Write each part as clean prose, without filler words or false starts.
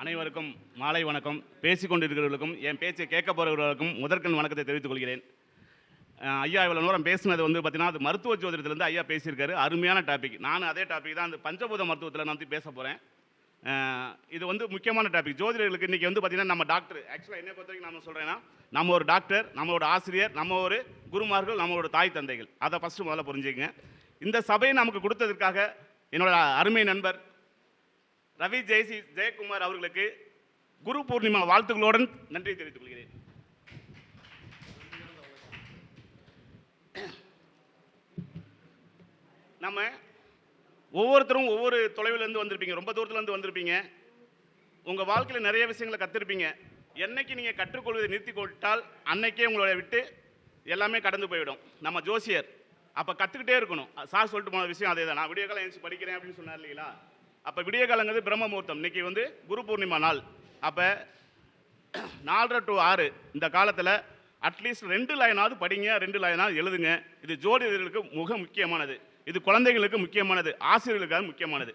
அனைவருக்கும் மாலை வணக்கம். பேசிக்கொண்டிருக்கிறவர்களுக்கும் என் பேச்சை கேட்க போகிறவர்களுக்கும் முதற்கண் வணக்கத்தை தெரிவித்துக் கொள்கிறேன். ஐயா இவ்வளோ நேரம் பேசினது பார்த்தீங்கன்னா அது மருத்துவ ஜோதிடத்துலேருந்து ஐயா பேசியிருக்காரு. அருமையான டாபிக். நான் அதே டாபிக் தான் அந்த பஞ்சபூத மருத்துவத்தில் நான் பேச போகிறேன். இது முக்கியமான டாபிக். ஜோதிடர்களுக்கு இன்றைக்கி பார்த்தீங்கன்னா நம்ம டாக்டர் ஆக்சுவலாக என்னை பொறுத்த வரைக்கும் நான் சொல்கிறேன்னா நம்ம ஒரு டாக்டர், நம்மளோட ஆசிரியர், நம்ம ஒரு குருமார்கள், நம்மளோட தாய் தந்தைகள். அதை ஃபஸ்ட்டு முதல்ல புரிஞ்சுக்கங்க. இந்த சபையை நமக்கு கொடுத்ததற்காக என்னோட அருமை நண்பர் ரவி ஜெயக்குமார் அவர்களுக்கு குரு பூர்ணிமா வாழ்த்துக்களுடன் நன்றி தெரிவித்துக் கொள்கிறேன். நம்ம ஒவ்வொருத்தரும் ஒவ்வொரு தொலைவிலேருந்து வந்திருப்பீங்க, ரொம்ப தூரத்துலேருந்து வந்திருப்பீங்க. உங்கள் வாழ்க்கையில் நிறைய விஷயங்களை கற்றுருப்பீங்க. என்னைக்கு நீங்கள் கற்றுக்கொள்வதை நிறுத்தி கொண்டால் அன்னைக்கே உங்களை விட்டு எல்லாமே கடந்து போய்விடும். நம்ம ஜோசியர் அப்போ கற்றுக்கிட்டே இருக்கணும். சார் சொல்லிட்டு போன விஷயம் அதே தான். நான் விடிய காலம் எழுந்து படிக்கிறேன் அப்படின்னு சொன்னார் இல்லைங்களா? அப்போ விடிய காலங்கிறது பிரம்ம முகூர்த்தம். இன்றைக்கி குரு பூர்ணிமா நாள். அப்போ 4:30 to 6 இந்த காலத்தில் அட்லீஸ்ட் 2 லைனாவது படிங்க, 2 லைனாவது எழுதுங்க. இது ஜோதிடர்களுக்கு மிக முக்கியமானது. இது குழந்தைகளுக்கு முக்கியமானது, ஆசிரியர்களுக்காக முக்கியமானது.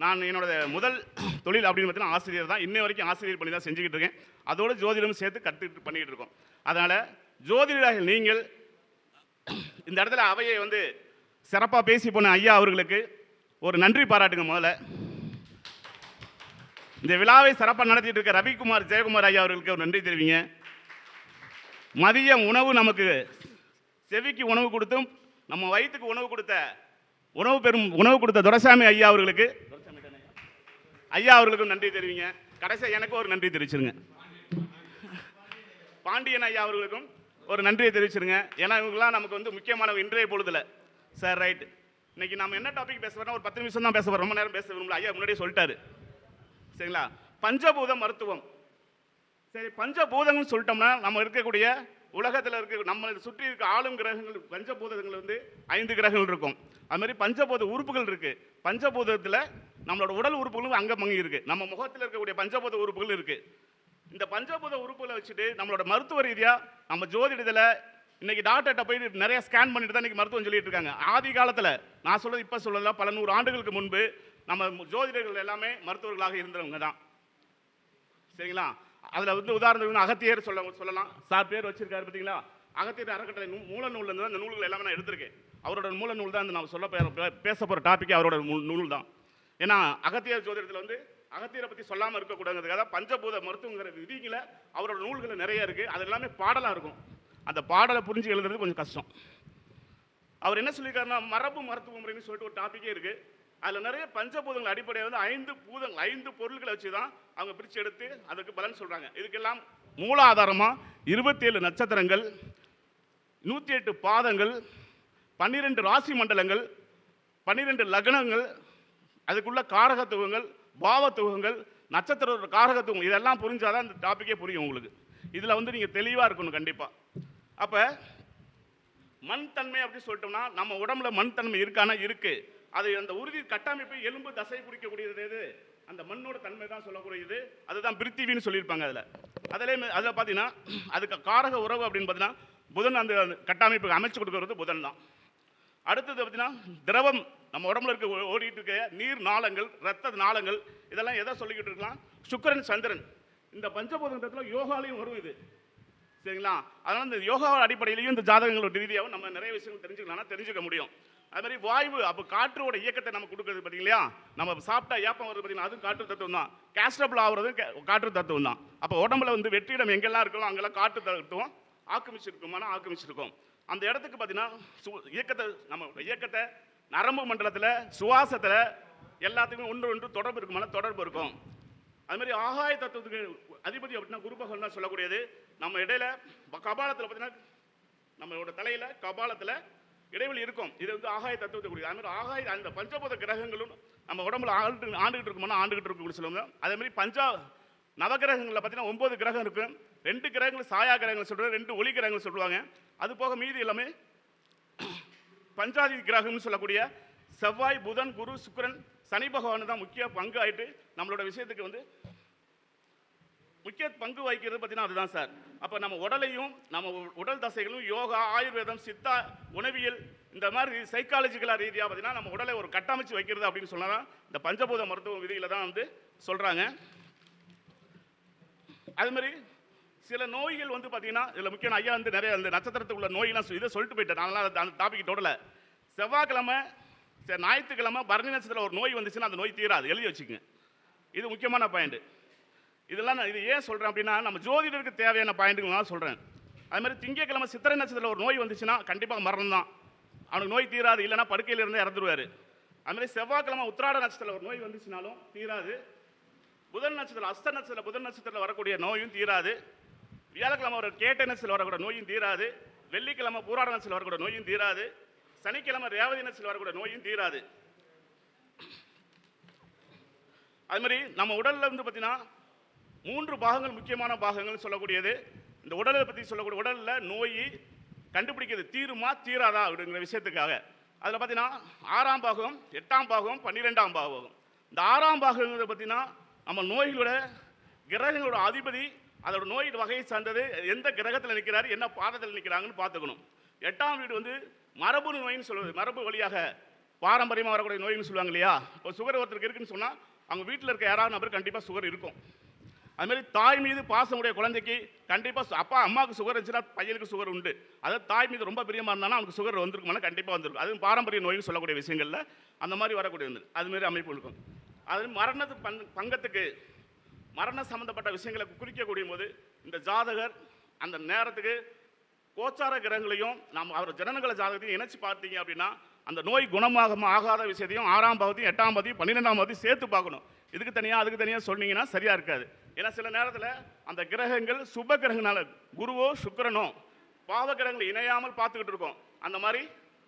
நான் என்னோட முதல் தொழில் அப்படின்னு பார்த்தீங்கன்னா ஆசிரியர் தான். இன்னை வரைக்கும் ஆசிரியர் பண்ணி தான் செஞ்சுக்கிட்டு இருக்கேன். அதோட ஜோதிடம் சேர்த்து கற்றுக்கிட்டு பண்ணிக்கிட்டு இருக்கோம். அதனால் ஜோதிடர்கள் நீங்கள் இந்த இடத்துல அவையை சிறப்பாக பேசி போன ஐயா அவர்களுக்கு ஒரு நன்றி பாராட்டுங்க. முதல்ல இந்த விழாவை சிறப்பாக நடத்திட்டு இருக்க ரவிக்குமார் ஜெயக்குமார் ஐயா அவர்களுக்கு ஒரு நன்றி தெரிவிங்க. மதிய உணவு நமக்கு செவிக்கு உணவு கொடுத்தும் நம்ம வயிற்றுக்கு உணவு கொடுத்த உணவு கொடுத்த துரைசாமி ஐயா அவர்களுக்கு நன்றி தெரிவிங்க. கடைசியாக எனக்கு ஒரு நன்றி தெரிவிச்சிருங்க. பாண்டியன் ஐயா அவர்களுக்கும் ஒரு நன்றியை தெரிவிச்சிருங்க. ஏன்னா இவங்கெல்லாம் நமக்கு முக்கியமான இன்றைய பொழுதுல. Sir right. இன்னைக்கு நம்ம என்ன டாபிக் பேச போறோம்? ஒரு 10 நிமிஷம் தான் பேச போறோம். ரொம்ப நேரம் பேச விரும்பல. ஐயா முன்னாடியே சொல்லிட்டாரு. சரிங்களா? பஞ்சபூத மருத்துவம். சரி, பஞ்சபூதங்கள்னு சொல்லிட்டோம்னா நம்ம இருக்கக்கூடிய உலகத்தில் இருக்க நம்ம சுற்றி இருக்க ஆளும் கிரகங்கள் பஞ்சபூதங்கள் 5 கிரகங்கள் இருக்கும். அது மாதிரி பஞ்சபூத உறுப்புகள் இருக்கு. பஞ்சபூதத்தில் நம்மளோட உடல் உறுப்புகளும் அங்கமங்கி இருக்கு. நம்ம முகத்தில் இருக்கக்கூடிய பஞ்சபூத உறுப்புகள் இருக்கு. இந்த பஞ்சபூத உறுப்புகளை வச்சுட்டு நம்மளோட மருத்துவ ரீதியாக நம்ம ஜோதிடத்தில் இன்னைக்கு டாக்டர்கிட்ட போய் நிறைய ஸ்கேன் பண்ணிட்டு தான் இன்னைக்கு மருத்துவம் சொல்லிட்டு இருக்காங்க. ஆதி காலத்தில் நான் சொல்றது இப்போ சொல்லல, பல 100 ஆண்டுகளுக்கு முன்பு நம்ம ஜோதிடர்கள் எல்லாமே மருத்துவர்களாக இருந்தவங்க தான். சரிங்களா? அதில் உதாரணத்துக்கு அகத்தியர் சொல்லலாம். சார் பேர் வச்சிருக்காரு பார்த்தீங்களா? அகத்தியர் அறக்கட்டளை மூல நூல்லேருந்து அந்த நூல்கள் எல்லாமே நான் எடுத்திருக்கேன். அவரோட மூல நூல் தான் நான் பேச போகிற டாபிக். அவரோட நூல் தான். ஏன்னா அகத்தியர் ஜோதிடத்தில் அகத்தியரை பற்றி சொல்லாமல் இருக்கக்கூடாதுங்கிறதுக்காக பஞ்சபூத மருத்துவங்கிற விதிகளை அவரோட நூல்கள் நிறைய இருக்குது. அது எல்லாமே பாடலாக இருக்கும். அந்த பாடலை புரிஞ்சு எழுதுறது கொஞ்சம் கஷ்டம். அவர் என்ன சொல்லியிருக்காருன்னா மரபு மருத்துவ முறைன்னு சொல்லிட்டு ஒரு டாப்பிக்கே இருக்குது. அதில் நிறைய பஞ்சபூதங்கள் அடிப்படையாக 5 பொருட்களை வச்சு தான் அவங்க பிரித்து எடுத்து அதுக்கு பலன் சொல்கிறாங்க. இதுக்கெல்லாம் மூலாதாரமாக 27 நட்சத்திரங்கள், 108 பாதங்கள், 12 ராசி மண்டலங்கள், 12 லக்னங்கள், அதுக்குள்ள காரகத்துவங்கள், பாவத்துவங்கள், நட்சத்திர காரகத்துவங்கள், இதெல்லாம் புரிஞ்சாதான் இந்த டாப்பிக்கே புரியும் உங்களுக்கு. இதில் நீங்கள் தெளிவாக இருக்கணும் கண்டிப்பாக. அப்போ மண் தன்மை அப்படின்னு சொல்லிட்டோம்னா நம்ம உடம்புல மண் தன்மை இருக்கானா இருக்கு. அது அந்த உறுதி கட்டமைப்பு எலும்பு தசை பிடிக்கக்கூடியது எது? அந்த மண்ணோட தன்மை தான் சொல்லக்கூடியது. அதுதான் பிருத்திவின்னு சொல்லியிருப்பாங்க. அதில் பார்த்தீங்கன்னா அதுக்கு காரக உறவு அப்படின்னு பார்த்தீங்கன்னா புதன் அந்த கட்டமைப்புக்கு அமைச்சு கொடுக்கறது புதன் தான். அடுத்தது பார்த்தீங்கன்னா திரவம் நம்ம உடம்புல இருக்க ஓடிட்டு இருக்க நீர் நாளங்கள், ரத்த நாளங்கள், இதெல்லாம் எதை சொல்லிக்கிட்டு இருக்கலாம்? சுக்கிரன், சந்திரன். இந்த பஞ்சபூதத்தில் யோகாலையும் வரும் இது. சரிங்களா? அதனால் இந்த யோகா அடிப்படையிலையும் இந்த ஜாதகங்களோட ரீதியாகவும் நம்ம நிறைய விஷயங்கள் தெரிஞ்சுக்க முடியும். அது மாதிரி வாயு, அப்போ காற்றோட இயக்கத்தை நம்ம கொடுக்குறது பார்த்தீங்களா? நம்ம சாப்பிட்டா ஏப்பம் வருது பார்த்தீங்கன்னா அதுவும் காற்று தத்துவம் தான். கேஸ்ட்ரபிள் ஆகுறது காற்று தத்துவம் தான். அப்போ உடம்புல வெற்றிடம் எங்கெல்லாம் இருக்கோ அங்கெல்லாம் காற்று தத்துவம் ஆக்கிரமிச்சிருக்கும். அந்த இடத்துக்கு பார்த்தீங்கன்னா இயக்கத்தை நரம்பு மண்டலத்தில், சுவாசத்தில் எல்லாத்துக்கும் ஒன்று தொடர்பு இருக்கும். அது மாதிரி ஆகாய தத்துவத்துக்கு அதிபதி அப்படின்னா குரு பகவான் தான் சொல்லக்கூடியது. நம்ம இடையில கபாலத்தில் பார்த்தீங்கன்னா நம்மளோட தலையில கபாலத்தில் இடைவெளி இருக்கும். இது ஆகாய தத்துவத்தை கூடியது. அது மாதிரி ஆகாய அந்த பஞ்சபூத கிரகங்களும் நம்ம உடம்புல ஆண்டுகிட்டு இருக்கக்கூடிய சொல்லுவாங்க. அதே மாதிரி நவகிரகங்களில் பார்த்தீங்கன்னா 9 கிரகம் இருக்கும். 2 கிரகங்கள் சாயா கிரகங்கள் சொல்றாங்க, 2 ஒளி கிரகங்கள் சொல்லுவாங்க. அது போக மீதி எல்லாமே பஞ்சாதி கிரகம்னு சொல்லக்கூடிய செவ்வாய், புதன், குரு, சுக்கிரன், சனி பகவான் தான் முக்கிய பங்கு ஆயிட்டு நம்மளோட விஷயத்துக்கு முக்கிய பங்கு வகிக்கிறது பார்த்தீங்கன்னா அதுதான் சார். அப்போ நம்ம உடலையும் நம்ம உடல் தசைகளும் யோகா, ஆயுர்வேதம், சித்தா, உணவியல், இந்த மாதிரி சைக்காலஜிக்கலாக ரீதியாக பார்த்தீங்கன்னா நம்ம உடலை ஒரு கட்டமைச்சு வைக்கிறது அப்படின்னு சொன்னால் இந்த பஞ்சபூத மருத்துவ விதியில் தான் சொல்கிறாங்க. அது மாதிரி சில நோய்கள் வந்து பார்த்தீங்கன்னா இதில் முக்கியம் ஐயா வந்து நிறைய அந்த நட்சத்திரத்துக்குள்ள நோயெல்லாம் இதை சொல்லிட்டு போயிட்டேன். அதனால அந்த டாபிக் தொடல. செவ்வாய்க்கிழமை ஞாயிற்றுக்கிழமை பரணி நட்சத்திரத்தில் ஒரு நோய் வந்துச்சுன்னா அந்த நோய் தீராது, எழுதி வச்சுக்கோங்க. இது முக்கியமான பாயிண்ட். இதெல்லாம் நான் இது ஏன் சொல்கிறேன் அப்படின்னா நம்ம ஜோதிடருக்கு தேவையான பாயிண்ட்டுகள் நான் சொல்கிறேன். அது மாதிரி திங்கக்கிழமை சித்திரை நட்சத்திரத்தில் ஒரு நோய் வந்துச்சுன்னா கண்டிப்பாக மரணம் தான், அவனுக்கு நோய் தீராது, இல்லைன்னா படுக்கையில் இருந்து இறந்துருவார். அது மாதிரி செவ்வாய்க்கிழமை உத்திராட நட்சத்திரத்தில் ஒரு நோய் வந்துச்சுனாலும் தீராது. புதன் நட்சத்திரம் அஸ்த நட்சத்திரம் புதன் நட்சத்திரத்தில் வரக்கூடிய நோயும் தீராது. வியாழக்கிழமை ஒரு கேட்டை நட்சத்திரத்தில் வரக்கூடிய நோயும் தீராது. வெள்ளிக்கிழமை பூராட நட்சத்திரத்தில் வரக்கூடிய நோயும் தீராது. சனிக்கிழமை ரேவதி நட்சத்திரத்தில் வரக்கூடிய நோயும் தீராது. அது மாதிரி நம்ம உடலில் வந்து பார்த்தீங்கன்னா 3 பாகங்கள் முக்கியமான பாகங்கள் சொல்லக்கூடியது. இந்த உடலை பற்றி சொல்லக்கூடிய உடலில் நோய் கண்டுபிடிக்கிறது தீருமா தீராதா அப்படிங்கிற விஷயத்துக்காக அதில் பார்த்தீங்கன்னா 6ஆம் பாகம் 8ஆம் பாகம் 12ஆம் பாகம். இந்த 6ஆம் பாகங்கிறத பார்த்தீங்கன்னா நம்ம நோய்களோட கிரகங்களோட அதிபதி அதோட நோய் வகையை சார்ந்தது எந்த கிரகத்தில் நிற்கிறாரு என்ன பாதத்தில் நிற்கிறாங்கன்னு பார்த்துக்கணும். 8ஆம் வீடு வந்து மரபு நோயின்னு சொல்லுவது, மரபு வழியாக பாரம்பரியமாக வரக்கூடிய நோயின்னு சொல்லுவாங்க இல்லையா. இப்போ சுகர் ஒருத்தருக்கு இருக்குன்னு சொன்னால் அவங்க வீட்டில் இருக்க யாராவது நபர் கண்டிப்பாக சுகர் இருக்கும். அதுமாதிரி தாய் மீது பாசமுடைய குழந்தைக்கு கண்டிப்பாக அப்பா அம்மாவுக்கு சுகர் இருந்துச்சுன்னா பையனுக்கு சுகர் உண்டு. அதாவது தாய் மீது ரொம்ப பிரியமாக இருந்தாலும் அவனுக்கு சுகர் வந்திருக்குமானா கண்டிப்பாக வந்திருக்கும். அதுவும் பாரம்பரிய நோயின்னு சொல்லக்கூடிய விஷயங்களில் அந்த மாதிரி வரக்கூடியது அதுமாரி அமைப்பு இருக்கும். அது மரணத்து பங்கத்துக்கு மரண சம்பந்தப்பட்ட விஷயங்களை குறிக்கக்கூடிய போது இந்த ஜாதகர் அந்த நேரத்துக்கு கோச்சார கிரகங்களையும் நாம் அவர் ஜனனங்கள ஜாதகத்தையும் இணைச்சு பார்த்தீங்க அப்படின்னா அந்த நோய் குணமாக ஆகாத விஷயத்தையும் 6ஆம் பாவத்தையும் 8ஆம் பாவத்தையும் 12ஆம் பாவத்தையும் சேர்த்து பார்க்கணும். இதுக்கு தனியாக அதுக்கு தனியாக சொன்னீங்கன்னா சரியாக இருக்காது. ஏன்னா சில நேரத்தில் அந்த கிரகங்கள் சுப கிரகங்களால குருவோ சுக்கிரனோ பாவ கிரகங்களை இணையாமல் பார்த்துக்கிட்டு இருக்கோம். அந்த மாதிரி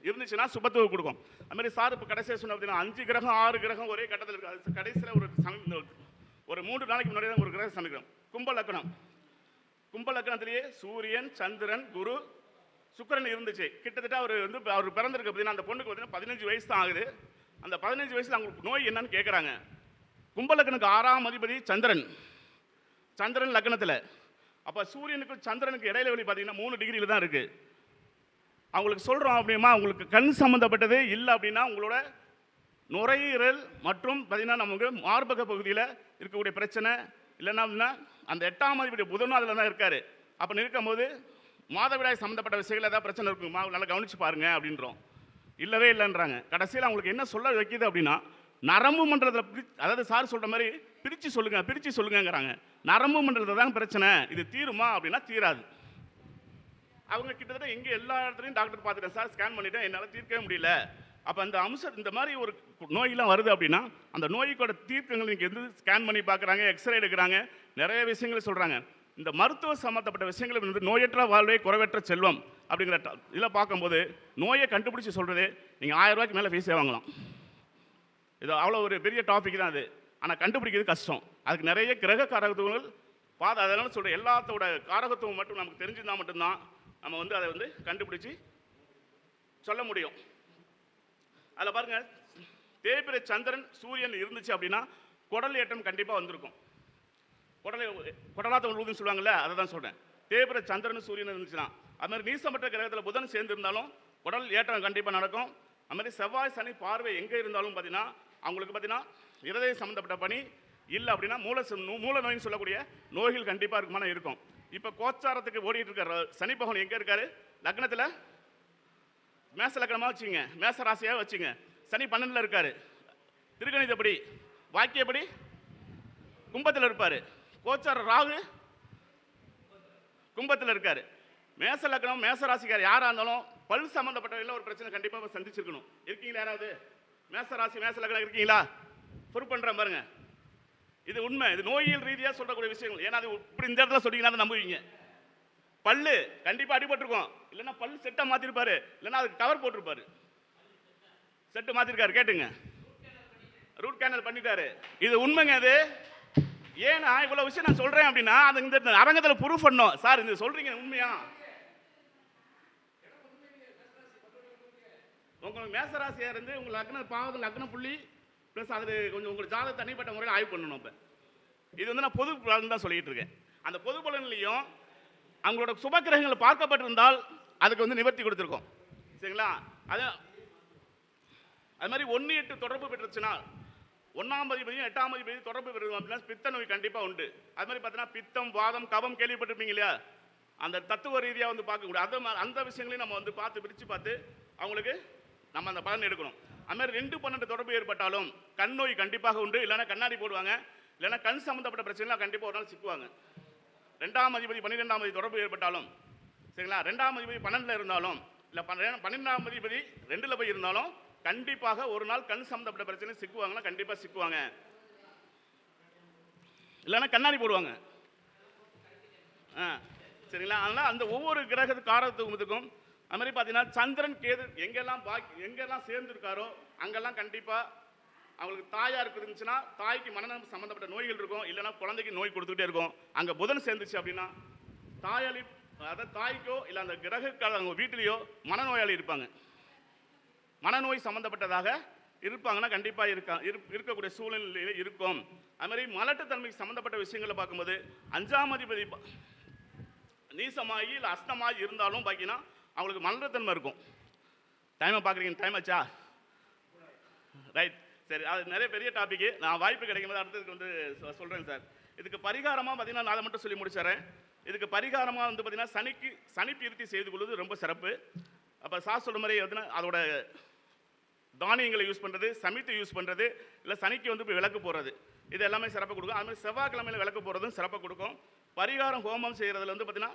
இருந்துச்சுன்னா சுபத்துவ கொடுக்கும். அது மாதிரி சார் இப்போ கடைசியாக சொன்ன அப்படின்னா 5 கிரகம் 6 கிரகம் ஒரே கட்டத்தில் இருக்குது. அது கடைசியில் ஒரு 3 நாளைக்கு முன்னாடி தான் ஒரு கிரகம் சமைக்கிறோம். கும்ப லக்னம். கும்ப லக்னத்திலேயே சூரியன் சந்திரன் குரு சுக்கிரன் இருந்துச்சு. கிட்டத்தட்ட அவர் வந்து அவர் பிறந்திருக்கு அப்படின்னா அந்த பொண்ணுக்கு பார்த்தீங்கன்னா 15 வயசு தான் ஆகுது. அந்த 15 வயசில் அவங்களுக்கு நோய் என்னன்னு கேட்குறாங்க. கும்பலக்கனுக்கு 6ஆம் அதிபதி சந்திரன், சந்திரன் லக்னத்தில். அப்போ சூரியனுக்கும் சந்திரனுக்கு இடையில வெளி பார்த்தீங்கன்னா 3 டிகிரியில் தான் இருக்குது. அவங்களுக்கு சொல்கிறோம் அப்படின்னா உங்களுக்கு கண் சம்மந்தப்பட்டது இல்லை அப்படின்னா உங்களோட நுரையீரல் மற்றும் பார்த்தீங்கன்னா நமக்கு மார்பக பகுதியில் இருக்கக்கூடிய பிரச்சனை இல்லைன்னா அப்படின்னா அந்த 8ஆம் அதிபதி புதனும் அதில் தான் இருக்கார். அப்போ இருக்கும் போது மாதவிடாய் சம்மந்தப்பட்ட விஷயங்கள் ஏதாவது பிரச்சனை இருக்குமா நல்லா கவனித்து பாருங்க அப்படின்றோம். இல்லவே இல்லைன்றாங்க. கடைசியில் அவங்களுக்கு என்ன சொல்ல வைக்கிது அப்படின்னா நரம்பு மண்டலத்தில் அதாவது சார் சொல்கிற மாதிரி பிரித்து சொல்லுங்கிறாங்க. நரம்பு மண்டலத்தில் தான் பிரச்சனை, இது தீருமா அப்படின்னா தீராது. அவங்க கிட்டத்தட்ட எங்கே எல்லா இடத்துலையும் டாக்டர் பார்த்துட்டேன் சார், ஸ்கேன் பண்ணிவிட்டேன், என்னால் தீர்க்கவே முடியல. அப்போ அந்த அம்சம் இந்த மாதிரி ஒரு நோயெல்லாம் வருது அப்படின்னா அந்த நோய்க்கோட தீர்க்கங்கள் நீங்கள் எது ஸ்கேன் பண்ணி பார்க்குறாங்க, எக்ஸ்ரே எடுக்கிறாங்க, நிறைய விஷயங்கள் சொல்கிறாங்க. இந்த மருத்துவ சம்மந்தப்பட்ட விஷயங்கள் வந்து நோயற்ற வாழ்வே குறைவற்ற செல்வம் அப்படிங்கிற இதில் பார்க்கும்போது நோயை கண்டுபிடிச்சி சொல்கிறது நீங்கள் 1000 ரூபாய்க்கு மேலே ஃபீஸே வாங்கலாம். இது அவ்வளோ ஒரு பெரிய டாபிக் தான் அது. ஆனால் கண்டுபிடிக்கிறது கஷ்டம். அதுக்கு நிறைய கிரக காரகத்துவங்கள் அதனால சொல்கிற எல்லாத்தோட காரகத்துவம் மட்டும் நமக்கு தெரிஞ்சிருந்தால் மட்டும்தான் நம்ம வந்து அதை வந்து கண்டுபிடிச்சி சொல்ல முடியும். அதில் பாருங்கள், தேய்பிரை சந்திரன் சூரியன் இருந்துச்சு அப்படின்னா குடல் ஏற்றம் கண்டிப்பாக வந்திருக்கும். குடலாத்த உழுதுன்னு சொல்லுவாங்கல்ல, அதை தான் சொல்கிறேன். தேய்பிரை சந்திரன் சூரியன் இருந்துச்சுன்னா அது மாதிரி நீசமற்ற கிரகத்தில் புதன் சேர்ந்து இருந்தாலும் குடல் ஏற்றம் கண்டிப்பாக நடக்கும். அது மாதிரி செவ்வாய் சனி பார்வை எங்கே இருந்தாலும் பார்த்தீங்கன்னா அவங்களுக்கு பார்த்தீங்கன்னா இருதய சம்மந்தப்பட்ட பணி இல்லை அப்படின்னா மூல நோயின்னு சொல்லக்கூடிய நோய்கள் கண்டிப்பாக இருக்குமான இருக்கும். இப்போ கோச்சாரத்துக்கு ஓடிட்டு இருக்கார் சனி பகவான் எங்கே இருக்காரு? லக்னத்தில் மேச லக்னமாக வச்சுங்க, மேச ராசியாக வச்சுங்க. சனி 12ல் இருக்காரு. திருக்கணிதப்படி வாக்கியப்படி கும்பத்தில் இருப்பார். கோச்சார ராகு கும்பத்தில் இருக்காரு. மேச லக்னம் மேச ராசிக்கார் யாராக இருந்தாலும் பல் சம்மந்தப்பட்ட ஒரு பிரச்சனை கண்டிப்பாக சந்திச்சிருக்கணும். இருக்கீங்களா யாராவது? மேச ராசி மேச லக்னம் இருக்கீங்களா? பொறுப்பு பண்ணுறேன் பாருங்க. இது உண்மை, இது நோயியல் ரீதியாக சொல்லக்கூடிய விஷயங்கள். ஏன்னா அது இப்படி இந்த இடத்துல சொன்னீங்கன்னா நம்புவீங்க. பல்லு கண்டிப்பாக அடிபட்டிருக்கும், இல்லைன்னா பல்லு செட்டை மாற்றிருப்பாரு, இல்லைன்னா அதுக்கு கவர் போட்டிருப்பாரு. செட்டு மாற்றிருக்காரு, கேட்டுங்க. ரூட் கேனல் பண்ணிட்டாரு. இது உண்மைங்க. அது ஏன்னா இவ்வளோ விஷயம் நான் சொல்கிறேன் அப்படின்னா அது இந்த அரங்கத்தில் ப்ரூஃப் பண்ணோம். சார் இந்த சொல்கிறீங்க உண்மையா? உங்களுக்கு மேசராசியாக இருந்து உங்கள் லக்ன பாவத்தில் லக்ன புள்ளி ப்ளஸ் அது கொஞ்சம் உங்களுக்கு ஜாதக தனிப்பட்ட முறையில் ஆய்வு பண்ணணும். இப்போ இது வந்து நான் பொது பலன் தான் சொல்லிகிட்டு இருக்கேன். அந்த பொது பலன்லையும் அவங்களோட சுபக்கிரகங்கள் பார்க்கப்பட்டிருந்தால் அதுக்கு வந்து நிவர்த்தி கொடுத்துருக்கோம். சரிங்களா? அது மாதிரி 1-8 தொடர்பு பெற்றுச்சுன்னா 1ஆம் அதிபதியும் 8ஆம் அதிபதியும் தொடர்பு பெறும் அப்படின்னா பித்த நோய் கண்டிப்பாக உண்டு. அது மாதிரி பார்த்தீங்கன்னா பித்தம், வாதம், கபம் கேள்விப்பட்டிருப்பீங்க இல்லையா? அந்த தத்துவ ரீதியாக வந்து பார்க்கக்கூடிய அந்த விஷயங்களையும் நம்ம வந்து பிரித்து பார்த்து அவங்களுக்கு நம்ம அந்த பலன் எடுக்கணும். அது மாதிரி 2-12 தொடர்பு ஏற்பட்டாலும் கண் நோய் கண்டிப்பாக உண்டு. இல்லைன்னா கண்ணாடி போடுவாங்க, இல்லைன்னா கண் சம்மந்தப்பட்ட பிரச்சனைலாம் கண்டிப்பாக ஒரு நாள் சிக்குவாங்க. 2ஆம் அதிபதி 12ஆம் அதிபதி தொடர்பு ஏற்பட்டாலும் சரிங்களா, 2ஆம் அதிபதி 12ல் இருந்தாலும் இல்லை 12ஆம் அதிபதி 2ல் போய் இருந்தாலும் கண்டிப்பாக ஒரு நாள் கண் சம்மந்தப்பட்ட பிரச்சனை சிக்குவாங்கன்னா கண்டிப்பாக சிக்குவாங்க. இல்லைன்னா கண்ணாடி போடுவாங்க. சரிங்களா. அதனால் அந்த ஒவ்வொரு கிரக காரத்துவத்துக்கும் அது மாதிரி பார்த்தீங்கன்னா சந்திரன் கேது எங்கெல்லாம் சேர்ந்துருக்காரோ அங்கெல்லாம் கண்டிப்பாக அவங்களுக்கு தாயாருக்கு இருந்துச்சுன்னா தாய்க்கு மனநலம் சம்மந்தப்பட்ட நோய்கள் இருக்கும். இல்லைன்னா குழந்தைக்கு நோய் கொடுத்துக்கிட்டே இருக்கும். அங்கே புதன் சேர்ந்துச்சு அப்படின்னா தாயாளி, அதாவது தாய்க்கோ இல்லை அந்த கிரக அவங்க வீட்டிலேயோ மனநோயாளி இருப்பாங்க. மனநோய் சம்மந்தப்பட்டதாக இருப்பாங்கன்னா கண்டிப்பாக இருக்கக்கூடிய சூழ்நிலையில் இருக்கும். அது மாதிரி மலட்டுத்தன்மைக்கு சம்மந்தப்பட்ட விஷயங்களை பார்க்கும்போது 5ஆம் அதிபதி நீசமாகி இல்லை அஸ்தமாகி இருந்தாலும் பார்த்தீங்கன்னா அவங்களுக்கு மலட்டுத்தன்மை இருக்கும். டைமை பார்க்குறீங்க? டைம் ஆச்சா? ரைட், சரி. அது நிறைய பெரிய டாபிக்கு. நான் வாய்ப்பு கிடைக்கும் போது அடுத்ததுக்கு வந்து சொல்கிறேன் சார். இதுக்கு பரிகாரமாக பார்த்தீங்கன்னா நான் அதை மட்டும் சொல்லி முடிச்சிடறேன். இதுக்கு பரிகாரமாக வந்து பார்த்தீங்கன்னா சனி பீர்த்தி செய்து கொள்வது ரொம்ப சிறப்பு. அப்போ சொல்கிற மாதிரி வந்து அதோட தானியங்களை யூஸ் பண்ணுறது, சமைத்து யூஸ் பண்ணுறது, இல்லை சனிக்கு வந்து இப்போ விளக்கு போடுறது, இது எல்லாமே சிறப்பாக கொடுக்கும். அது மாதிரி செவ்வாய்க்கிழமையில் விளக்கு போடுறதும் சிறப்பாக கொடுக்கும். பரிகாரம் ஹோமம் செய்கிறதுல வந்து பார்த்தீங்கன்னா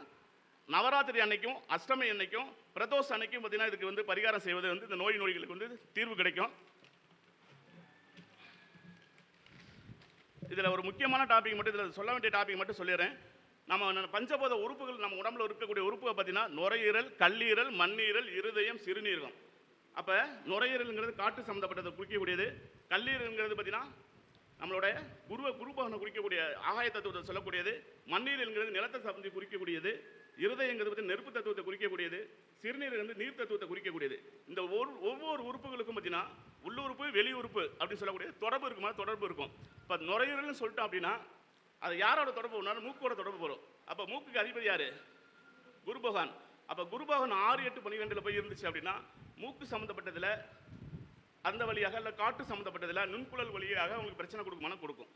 நவராத்திரி அன்னைக்கும் அஷ்டமி அன்னைக்கும் பிரதோஷ அன்னைக்கும் பார்த்தீங்கன்னா இதுக்கு வந்து பரிகாரம் செய்வது வந்து இந்த நோய்களுக்கு வந்து தீர்வு கிடைக்கும். இதில் ஒரு முக்கியமான டாபிக் மட்டும், இதில் சொல்ல வேண்டிய டாபிக் மட்டும் சொல்லிடுறேன். நம்ம பஞ்சபோத உறுப்புகள் நம்ம உடம்புல இருக்கக்கூடிய உறுப்புகளை பார்த்தீங்கன்னா நுரையீரல், கல்லீரல், மண்ணீரல், இருதயம், சிறுநீரகம். அப்போ நுரையீரல்ங்கிறது காற்று சம்மந்தப்பட்டதை குறிக்கக்கூடியது. கல்லீரல்ங்கிறது பார்த்தீங்கன்னா நம்மளோட குருபவனை குறிக்கக்கூடிய ஆகாய தத்துவத்தை சொல்லக்கூடியது. மண்ணீரல்ங்கிறது நிலத்தை சம்பந்தி குறிக்கக்கூடியது. இருதயங்கிறது பற்றி நெருப்பு தத்துவத்தை குறிக்கக்கூடியது. சிறுநீரகம் வந்து நீர் தத்துவத்தை குறிக்கக்கூடியது. இந்த ஒவ்வொரு உறுப்புகளுக்கும் பார்த்தீங்கன்னா உள்ளுறுப்பு, வெளி உறுப்பு அப்படின்னு சொல்லக்கூடிய தொடர்பு இருக்குமா? தொடர்பு இருக்கும். இப்போ நுரையீரல்னு சொல்லிட்டோம் அப்படின்னா அது யாரோட தொடர்பு ஒன்றாலும் மூக்கோட தொடர்பு வரும். அப்போ மூக்குக்கு அதிபதி யார்? குரு பகவான். அப்போ குரு பகவான் 6, 8, 12 போய் இருந்துச்சு அப்படின்னா மூக்கு சம்மந்தப்பட்டதில் அந்த வழியாக இல்லை காற்று சம்மந்தப்பட்டதில் நுண்குழல் வழியாக அவங்களுக்கு பிரச்சனை கொடுக்கும்.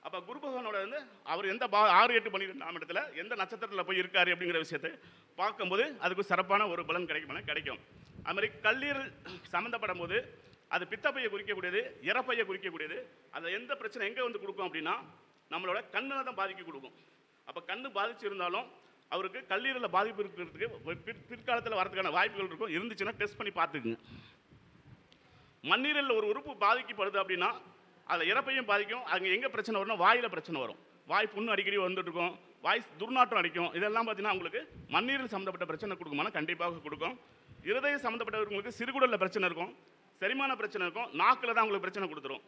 அப்போ குரு பகவானோட வந்து அவர் எந்த 6, 8, 12ஆம் இடத்துல எந்த நட்சத்திரத்தில் போய் இருக்காரு அப்படிங்கிற விஷயத்தை பார்க்கும்போது அதுக்கு சிறப்பான ஒரு பலன் கிடைக்கும். அது மாதிரி கல்லீரல் சம்மந்தப்படும் போது அது பித்தப்பையை குறிக்கக்கூடியது, இறப்பையை குறிக்கக்கூடியது. அதில் எந்த பிரச்சனை எங்கே வந்து கொடுக்கும் அப்படின்னா நம்மளோட கண்ணில் தான் பாதிக்க கொடுக்கும். அப்போ கண்ணு பாதிச்சு இருந்தாலும் அவருக்கு கல்லீரலில் பாதிப்பு இருக்கிறதுக்கு பிற்காலத்தில் வரதுக்கான வாய்ப்புகள் இருக்கும். இருந்துச்சுன்னா டெஸ்ட் பண்ணி பார்த்துக்குங்க. மண்ணீரலில் ஒரு உறுப்பு பாதிக்கப்படுது அப்படின்னா அதில் இறப்பையும் பாதிக்கும். அங்கே எங்கே பிரச்சனை வரும்னா வாயில் பிரச்சனை வரும். வாய் புண்ணு அடிக்கடி வந்துட்டு இருக்கும், வாய் துர்நாற்றம் அடிக்கும். இதெல்லாம் பார்த்தீங்கன்னா உங்களுக்கு மண்ணீரல் சம்மந்தப்பட்ட பிரச்சனை கொடுக்குமானா கண்டிப்பாக கொடுக்கும். இருதயம் சம்மந்தப்பட்டவங்களுக்கு சிறுகுடலில் பிரச்சனை இருக்கும், செரிமான பிரச்சனை இருக்கும், நாக்கில் தான் உங்களுக்கு பிரச்சனை கொடுத்துரும்.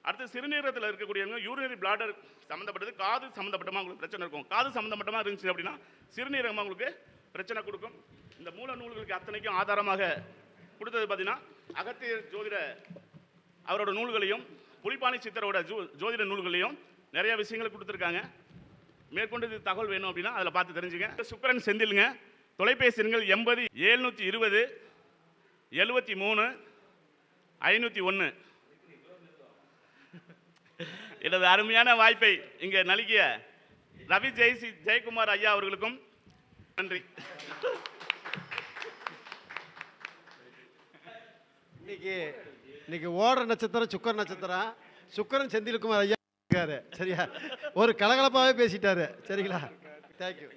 அடுத்து சிறுநீரகத்தில் இருக்கக்கூடியவங்க யூரினரி பிளாடர் சம்மந்தப்பட்டது, காது சம்மந்தப்பட்டமாக உங்களுக்கு பிரச்சனை இருக்கும். காது சம்மந்தப்பட்டமாக இருந்துச்சு அப்படின்னா சிறுநீரகமாக உங்களுக்கு பிரச்சனை கொடுக்கும். இந்த மூல நூல்களுக்கு அத்தனைக்கும் ஆதாரமாக கொடுத்தது பார்த்தீங்கன்னா அகத்தியர் ஜோதிட அவரோட நூல்களையும் புலிப்பாணி சித்தரோட ஜோதிட நூல்களையும் நிறைய விஷயங்களை கொடுத்துருக்காங்க. மேற்கொண்டு இது தகவல் வேணும் அப்படின்னா அதில் பார்த்து தெரிஞ்சுங்க. சுக்கரன் செந்திலுங்க. தொலைபேசி எண்கள் 80 720 73 501. எனது அருமையான வாய்ப்பை இங்கே நல்கிய ரவி ஜெயக்குமார் ஐயா அவர்களுக்கும் நன்றி. இன்னைக்கு ஓடுற நட்சத்திரம் சுக்கர நட்சத்திரம். சுக்கரன் செந்தில்குமார் ஐயா இருக்காரு. சரியா? ஒரு கலகலப்பாகவே பேசிட்டாரு. சரிங்களா? தேங்க்யூ.